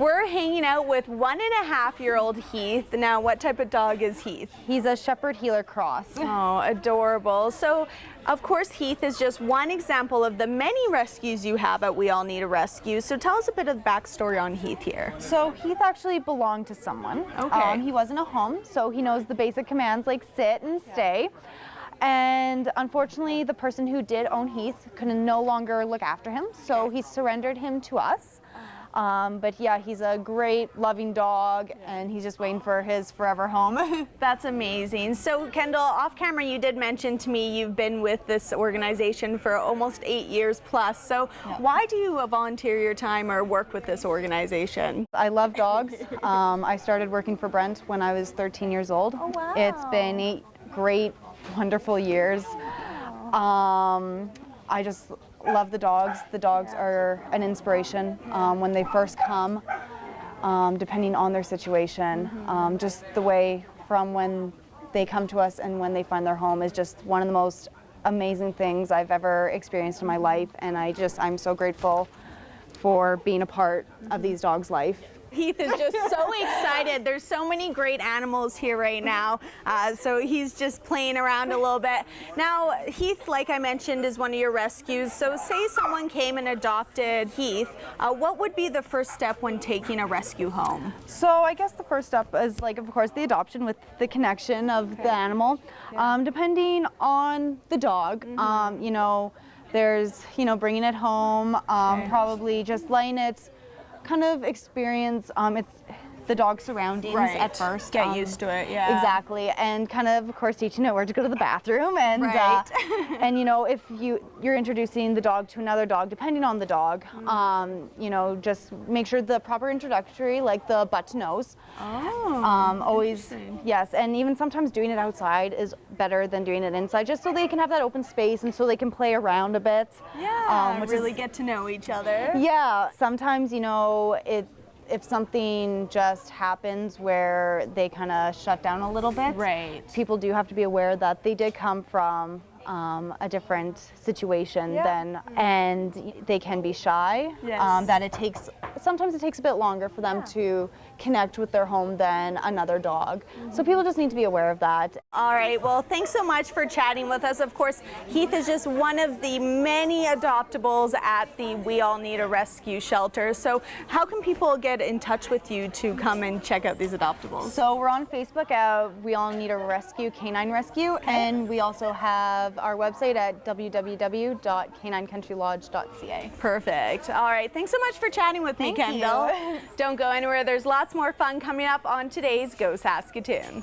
We're hanging out with 1.5-year-old Heath. Now, what type of dog is Heath? He's a Shepherd Heeler cross. Oh, adorable. So, of course, Heath is just one example of the many rescues you have at We All Need a Rescue. So tell us a bit of the backstory on Heath here. So Heath actually belonged to someone. Okay. He wasn't a home, so he knows the basic commands like sit and stay. And unfortunately, the person who did own Heath could no longer look after him, so he surrendered him to us. But yeah, he's a great, loving dog, and he's just waiting for his forever home. That's amazing. So, Kendall, off camera, you did mention to me you've been with this organization for almost 8 years plus. So, why do you volunteer your time or work with this organization? I love dogs. I started working for Brent when I was 13 years old. Oh, wow. It's been 8 great, wonderful years. I just love the dogs. The dogs are an inspiration when they first come, depending on their situation. Just the way from when they come to us and when they find their home is just one of the most amazing things I've ever experienced in my life, and I'm so grateful for being a part of these dogs' life. Heath is just so excited. There's so many great animals here right now. So he's just playing around a little bit. Now, Heath, like I mentioned, is one of your rescues. So say someone came and adopted Heath. What would be the first step when taking a rescue home? So I guess the first step is, like, of course, the adoption with the connection of the animal. Depending on the dog, you know, there's, bringing it home, probably just letting it kind of experience it's the dog surroundings at first. Get used to it, yeah. Exactly, and kind of course, teaching it where to go to the bathroom, and and if you're introducing the dog to another dog, depending on the dog, just make sure the proper introductory, like the butt to nose. Always, yes, and even sometimes doing it outside is better than doing it inside, just so they can have that open space and so they can play around a bit. Yeah, really get to know each other. Yeah, sometimes if something just happens where they kind of shut down a little bit, people do have to be aware that they did come from a different situation and they can be shy. That sometimes it takes a bit longer for them to connect with their home than another dog. So people just need to be aware of that. All right, well, thanks so much for chatting with us. Of course, Heath is just one of the many adoptables at the We All Need a Rescue shelter. So how can people get in touch with you to come and check out these adoptables? So we're on Facebook at We All Need a Rescue, Canine Rescue, and we also have our website at www.caninecountryLodge.ca. Perfect. All right, thanks so much for chatting with me, Kendall. Don't go anywhere. There's lots more fun coming up on today's Go Saskatoon.